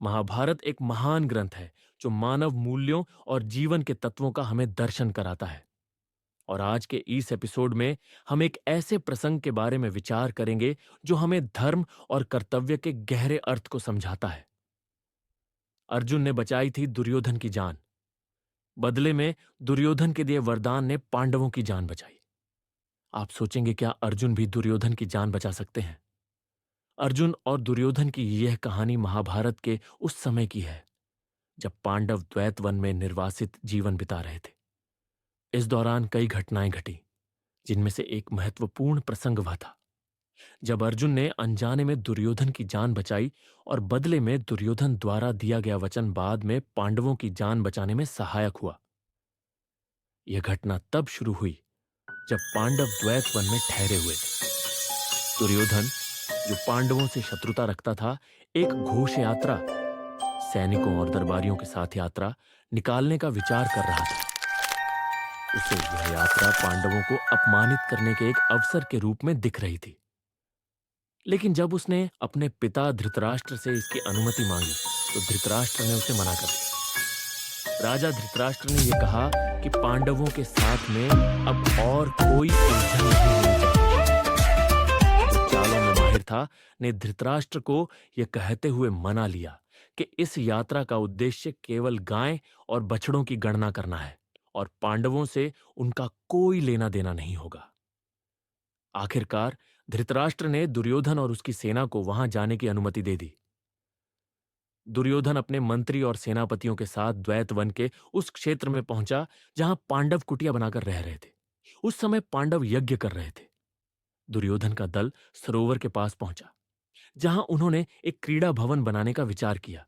महाभारत एक महान ग्रंथ है जो मानव मूल्यों और जीवन के तत्वों का हमें दर्शन कराता है। और आज के इस एपिसोड में हम एक ऐसे प्रसंग के बारे में विचार करेंगे जो हमें धर्म और कर्तव्य के गहरे अर्थ को समझाता है। अर्जुन ने बचाई थी दुर्योधन की जान। बदले में दुर्योधन के दिए वरदान ने पांडवों की जान बचाई। आप सोचेंगे, क्या अर्जुन भी दुर्योधन की जान बचा सकते हैं? अर्जुन और दुर्योधन की यह कहानी महाभारत के उस समय की है जब पांडव द्वैत वन में निर्वासित जीवन बिता रहे थे। इस दौरान कई घटनाएं घटी, जिनमें से एक महत्वपूर्ण प्रसंग वह था जब अर्जुन ने अनजाने में दुर्योधन की जान बचाई और बदले में दुर्योधन द्वारा दिया गया वचन बाद में पांडवों की जान बचाने में सहायक हुआ। यह घटना तब शुरू हुई जब पांडव द्वैत वन में ठहरे हुए थे। दुर्योधन, जो पांडवों से शत्रुता रखता था, एक घोष यात्रा, सैनिकों और दरबारियों के साथ यात्रा निकालने का विचार कर रहा था। उसे यह यात्रा पांडवों को अपमानित करने के एक अवसर के रूप में दिख रही थी। लेकिन जब उसने अपने पिता धृतराष्ट्र से इसकी अनुमति मांगी तो धृतराष्ट्र ने उसे मना कर दिया। राजा धृतराष्ट्र ने यह कहा कि पांडवों के साथ में अब और कोई उलझन नहीं होनी चाहिए। जो चालों में माहिर था ने धृतराष्ट्र को यह कहते हुए मना लिया कि इस यात्रा का उद्देश्य केवल गाय और बछड़ों की गणना करना है और पांडवों से उनका कोई लेना देना नहीं होगा। आखिरकार धृतराष्ट्र ने दुर्योधन और उसकी सेना को वहां जाने की अनुमति दे दी। दुर्योधन अपने मंत्री और सेनापतियों के साथ द्वैत वन के उस क्षेत्र में पहुंचा जहां पांडव कुटिया बनाकर रह रहे थे। उस समय पांडव यज्ञ कर रहे थे। दुर्योधन का दल सरोवर के पास पहुंचा जहां उन्होंने एक क्रीड़ा भवन बनाने का विचार किया।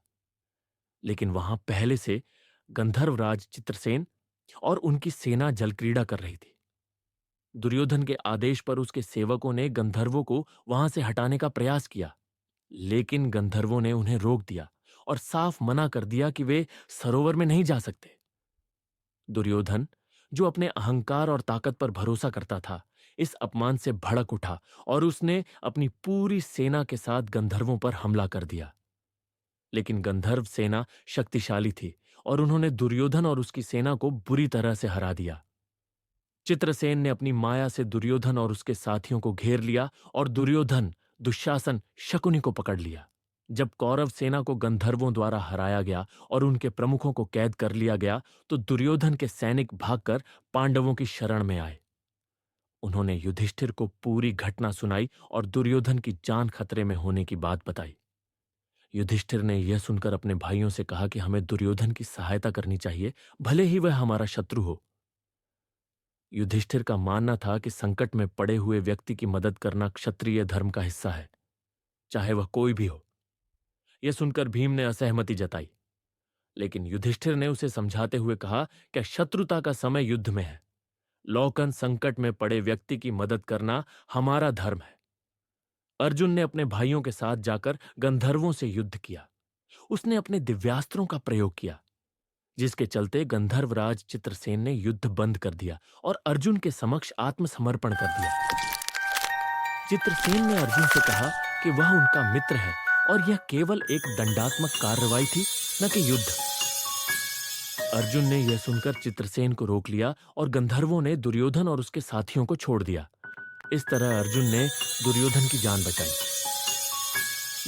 लेकिन वहां पहले से गंधर्वराज चित्रसेन और उनकी सेना जल क्रीड़ा कर रही थी। दुर्योधन के आदेश पर उसके सेवकों ने गंधर्वों को वहां से हटाने का प्रयास किया, लेकिन गंधर्वों ने उन्हें रोक दिया और साफ मना कर दिया कि वे सरोवर में नहीं जा सकते। दुर्योधन, जो अपने अहंकार और ताकत पर भरोसा करता था, इस अपमान से भड़क उठा और उसने अपनी पूरी सेना के साथ गंधर्वों पर हमला कर दिया। लेकिन गंधर्व सेना शक्तिशाली थी और उन्होंने दुर्योधन और उसकी सेना को बुरी तरह से हरा दिया। चित्रसेन ने अपनी माया से दुर्योधन और उसके साथियों को घेर लिया और दुर्योधन, दुशासन, शकुनी को पकड़ लिया। जब कौरव सेना को गंधर्वों द्वारा हराया गया और उनके प्रमुखों को कैद कर लिया गया तो दुर्योधन के सैनिक भागकर पांडवों की शरण में आए। उन्होंने युधिष्ठिर को पूरी घटना सुनाई और दुर्योधन की जान खतरे में होने की बात बताई। युधिष्ठिर ने यह सुनकर अपने भाइयों से कहा कि हमें दुर्योधन की सहायता करनी चाहिए, भले ही वह हमारा शत्रु हो। युधिष्ठिर का मानना था कि संकट में पड़े हुए व्यक्ति की मदद करना क्षत्रिय धर्म का हिस्सा है, चाहे वह कोई भी हो। यह सुनकर भीम ने असहमति जताई, लेकिन युधिष्ठिर ने उसे समझाते हुए कहा कि शत्रुता का समय युद्ध में है। लौकन संकट में पड़े व्यक्ति की मदद करना हमारा धर्म है। अर्जुन ने अपने भाइयों के साथ जाकर गंधर्वों से युद्ध किया। उसने अपने दिव्यास्त्रों का प्रयोग किया, जिसके चलते गंधर्वराज चित्रसेन ने युद्ध बंद कर दिया और अर्जुन के समक्ष आत्मसमर्पण कर दिया। चित्रसेन ने अर्जुन से कहा कि वह उनका मित्र है और यह केवल एक दंडात्मक कार्रवाई थी, न कि युद्ध। अर्जुन ने यह सुनकर चित्रसेन को रोक लिया और गंधर्वों ने दुर्योधन और उसके साथियों को छोड़ दिया। इस तरह अर्जुन ने दुर्योधन की जान बचाई।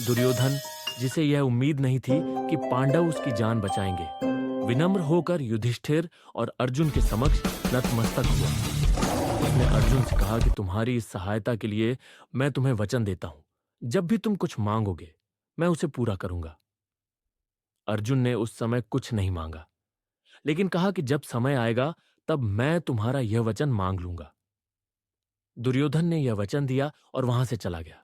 दुर्योधन, जिसे यह उम्मीद नहीं थी कि पांडव उसकी जान बचाएंगे, विनम्र होकर युधिष्ठिर और अर्जुन के समक्ष नतमस्तक हुआ। उसने अर्जुन से कहा कि तुम्हारी इस सहायता के लिए मैं तुम्हें वचन देता हूं, जब भी तुम कुछ मांगोगे मैं उसे पूरा करूंगा। अर्जुन ने उस समय कुछ नहीं मांगा, लेकिन कहा कि जब समय आएगा तब मैं तुम्हारा यह वचन मांग लूंगा। दुर्योधन ने यह वचन दिया और वहां से चला गया।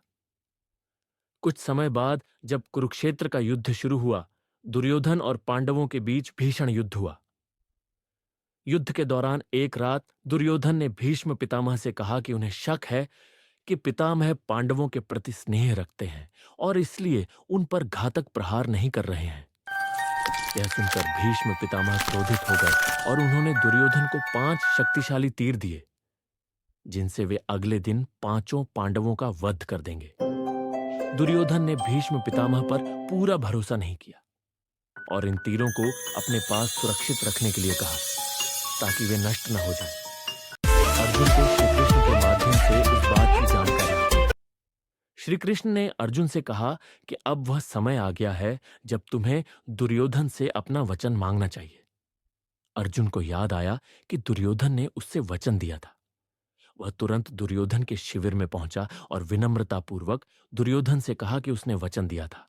कुछ समय बाद जब कुरुक्षेत्र का युद्ध शुरू हुआ, दुर्योधन और पांडवों के बीच भीषण युद्ध हुआ। युद्ध के दौरान एक रात दुर्योधन ने भीष्म पितामह से कहा कि उन्हें शक है कि पितामह पांडवों के प्रति स्नेह रखते हैं और इसलिए उन पर घातक प्रहार नहीं कर रहे हैं। यह सुनकर भीष्म पितामह क्रोधित हो गए और उन्होंने दुर्योधन को 5 शक्तिशाली तीर दिए, जिनसे वे अगले दिन 5 पांडवों का वध कर देंगे। दुर्योधन ने भीष्म पितामह पर पूरा भरोसा नहीं किया और इन तीरों को अपने पास सुरक्षित रखने के लिए कहा, ताकि वे नष्ट न हो जाएं। अर्जुन को श्री कृष्ण के माध्यम से इस बात की जानकारी मिली। श्री कृष्ण ने अर्जुन से कहा कि अब वह समय आ गया है जब तुम्हें दुर्योधन से अपना वचन मांगना चाहिए। अर्जुन को याद आया कि दुर्योधन ने उससे वचन दिया था। वह तुरंत दुर्योधन के शिविर में पहुंचा और विनम्रतापूर्वक दुर्योधन से कहा कि उसने वचन दिया था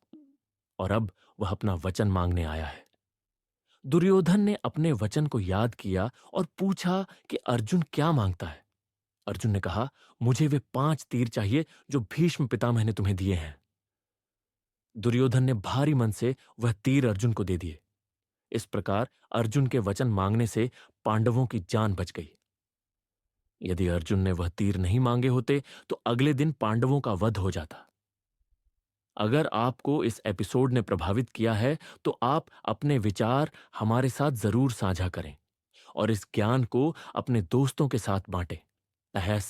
और अब वह अपना वचन मांगने आया है। दुर्योधन ने अपने वचन को याद किया और पूछा कि अर्जुन क्या मांगता है। अर्जुन ने कहा, मुझे वे 5 तीर चाहिए जो भीष्म पितामह ने तुम्हें दिए हैं। दुर्योधन ने भारी मन से वह तीर अर्जुन को दे दिए। इस प्रकार अर्जुन के वचन मांगने से पांडवों की जान बच गई। यदि अर्जुन ने वह तीर नहीं मांगे होते तो अगले दिन पांडवों का वध हो जाता। अगर आपको इस एपिसोड ने प्रभावित किया है तो आप अपने विचार हमारे साथ जरूर साझा करें और इस ज्ञान को अपने दोस्तों के साथ बांटें। PS